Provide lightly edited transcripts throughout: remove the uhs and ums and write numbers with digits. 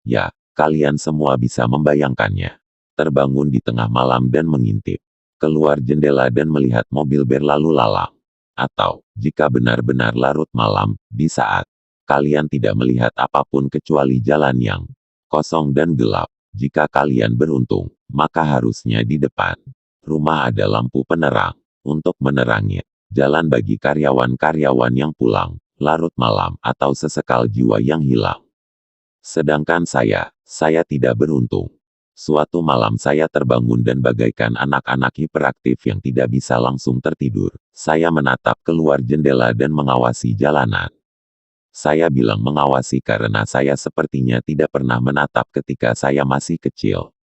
Ya, kalian semua bisa membayangkannya. Terbangun di tengah malam dan mengintip keluar jendela dan melihat mobil berlalu lalang. Atau, jika benar-benar larut malam, di saat kalian tidak melihat apapun kecuali jalan yang kosong dan gelap. Jika kalian beruntung, maka harusnya di depan rumah ada lampu penerang untuk menerangi jalan bagi karyawan-karyawan yang pulang larut malam atau sesekal jiwa yang hilang. Sedangkan saya tidak beruntung. Suatu malam saya terbangun dan bagaikan anak-anak hiperaktif yang tidak bisa langsung tertidur, saya menatap keluar jendela dan mengawasi jalanan. Saya bilang mengawasi karena saya sepertinya tidak pernah menatap ketika saya masih kecil.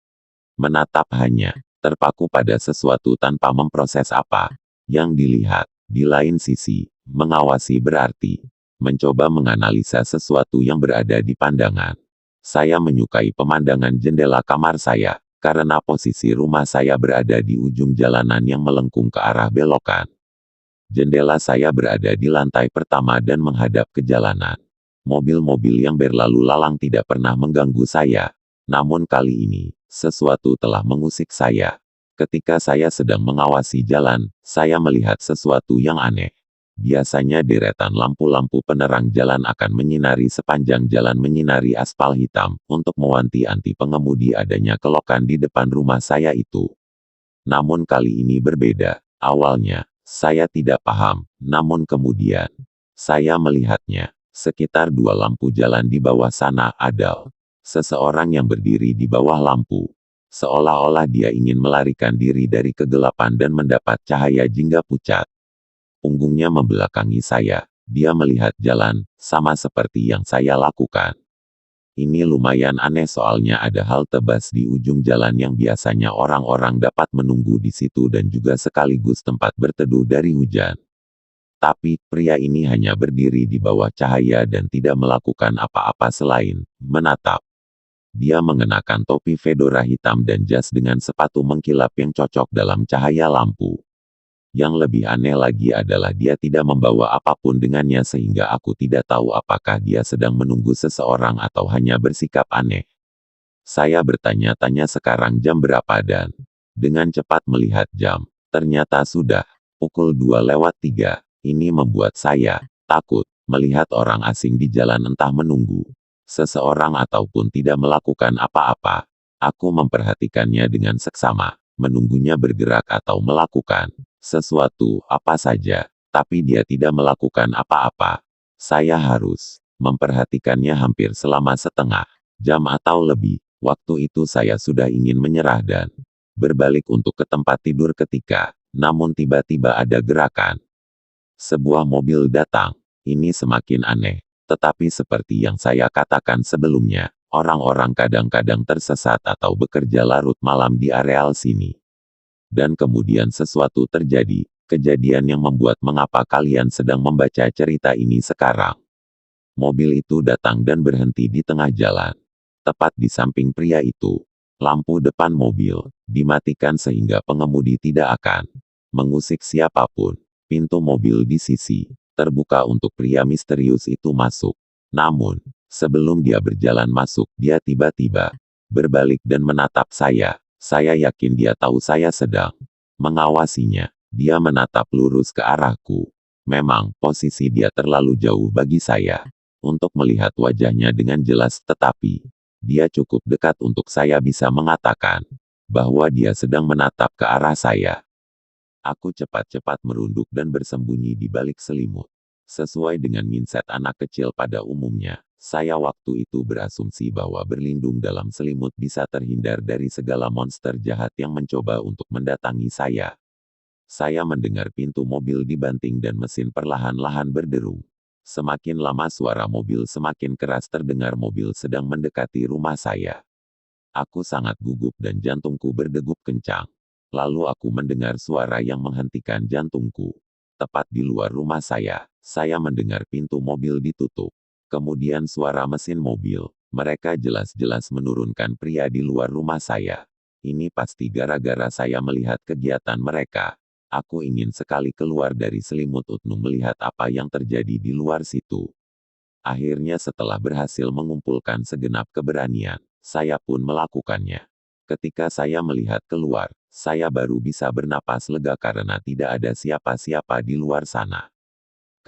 Menatap hanya terpaku pada sesuatu tanpa memproses apa yang dilihat. Di lain sisi, mengawasi berarti mencoba menganalisa sesuatu yang berada di pandangan. Saya menyukai pemandangan jendela kamar saya, karena posisi rumah saya berada di ujung jalanan yang melengkung ke arah belokan. Jendela saya berada di lantai pertama dan menghadap ke jalanan. Mobil-mobil yang berlalu lalang tidak pernah mengganggu saya. Namun kali ini, sesuatu telah mengusik saya. Ketika saya sedang mengawasi jalan, saya melihat sesuatu yang aneh. Biasanya deretan lampu-lampu penerang jalan akan menyinari sepanjang jalan menyinari aspal hitam, untuk mewanti-wanti pengemudi adanya kelokan di depan rumah saya itu. Namun kali ini berbeda. Awalnya, saya tidak paham, namun kemudian, saya melihatnya. Sekitar 2 lampu jalan di bawah sana ada seseorang yang berdiri di bawah lampu. Seolah-olah dia ingin melarikan diri dari kegelapan dan mendapat cahaya jingga pucat. Punggungnya membelakangi saya. Dia melihat jalan, sama seperti yang saya lakukan. Ini lumayan aneh soalnya ada halte bus di ujung jalan yang biasanya orang-orang dapat menunggu di situ dan juga sekaligus tempat berteduh dari hujan. Tapi, pria ini hanya berdiri di bawah cahaya dan tidak melakukan apa-apa selain menatap. Dia mengenakan topi fedora hitam dan jas dengan sepatu mengkilap yang cocok dalam cahaya lampu. Yang lebih aneh lagi adalah dia tidak membawa apapun dengannya sehingga aku tidak tahu apakah dia sedang menunggu seseorang atau hanya bersikap aneh. Saya bertanya-tanya sekarang jam berapa dan dengan cepat melihat jam, ternyata sudah pukul 2:03. Ini membuat saya takut melihat orang asing di jalan entah menunggu seseorang ataupun tidak melakukan apa-apa. Aku memperhatikannya dengan seksama, menunggunya bergerak atau melakukan sesuatu apa saja, tapi dia tidak melakukan apa-apa. Saya harus memperhatikannya hampir selama setengah jam atau lebih. Waktu itu saya sudah ingin menyerah dan berbalik untuk ke tempat tidur ketika, namun tiba-tiba ada gerakan. Sebuah mobil datang. Ini semakin aneh. Tetapi seperti yang saya katakan sebelumnya, orang-orang kadang-kadang tersesat atau bekerja larut malam di areal sini. Dan kemudian sesuatu terjadi, kejadian yang membuat mengapa kalian sedang membaca cerita ini sekarang. Mobil itu datang dan berhenti di tengah jalan. Tepat di samping pria itu. Lampu depan mobil dimatikan sehingga pengemudi tidak akan mengusik siapapun. Pintu mobil di sisi terbuka untuk pria misterius itu masuk. Namun, sebelum dia berjalan masuk, dia tiba-tiba berbalik dan menatap saya. Saya yakin dia tahu saya sedang mengawasinya. Dia menatap lurus ke arahku. Memang, posisi dia terlalu jauh bagi saya untuk melihat wajahnya dengan jelas, tetapi dia cukup dekat untuk saya bisa mengatakan bahwa dia sedang menatap ke arah saya. Aku cepat-cepat merunduk dan bersembunyi di balik selimut. Sesuai dengan mindset anak kecil pada umumnya, saya waktu itu berasumsi bahwa berlindung dalam selimut bisa terhindar dari segala monster jahat yang mencoba untuk mendatangi saya. Saya mendengar pintu mobil dibanting dan mesin perlahan-lahan berderu. Semakin lama suara mobil semakin keras terdengar, mobil sedang mendekati rumah saya. Aku sangat gugup dan jantungku berdegup kencang. Lalu aku mendengar suara yang menghentikan jantungku. Tepat di luar rumah saya mendengar pintu mobil ditutup. Kemudian suara mesin mobil. Mereka jelas-jelas menurunkan pria di luar rumah saya. Ini pasti gara-gara saya melihat kegiatan mereka. Aku ingin sekali keluar dari selimut untuk melihat apa yang terjadi di luar situ. Akhirnya setelah berhasil mengumpulkan segenap keberanian, saya pun melakukannya. Ketika saya melihat keluar, saya baru bisa bernapas lega karena tidak ada siapa-siapa di luar sana.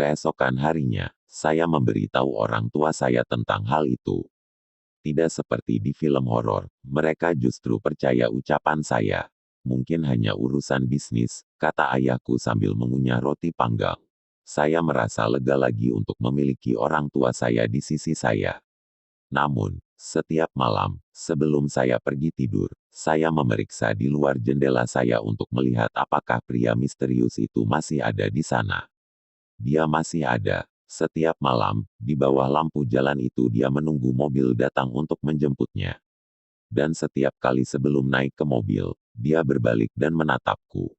Keesokan harinya, saya memberitahu orang tua saya tentang hal itu. Tidak seperti di film horor, mereka justru percaya ucapan saya. Mungkin hanya urusan bisnis, kata ayahku sambil mengunyah roti panggang. Saya merasa lega lagi untuk memiliki orang tua saya di sisi saya. Namun, setiap malam, sebelum saya pergi tidur, saya memeriksa di luar jendela saya untuk melihat apakah pria misterius itu masih ada di sana. Dia masih ada. Setiap malam, di bawah lampu jalan itu dia menunggu mobil datang untuk menjemputnya. Dan setiap kali sebelum naik ke mobil, dia berbalik dan menatapku.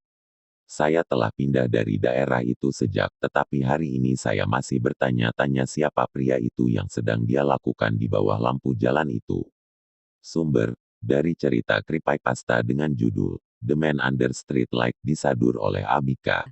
Saya telah pindah dari daerah itu sejak, tetapi hari ini saya masih bertanya-tanya siapa pria itu yang sedang dia lakukan di bawah lampu jalan itu. Sumber, dari cerita Creepypasta dengan judul, The Man Under Street Light disadur oleh Abika.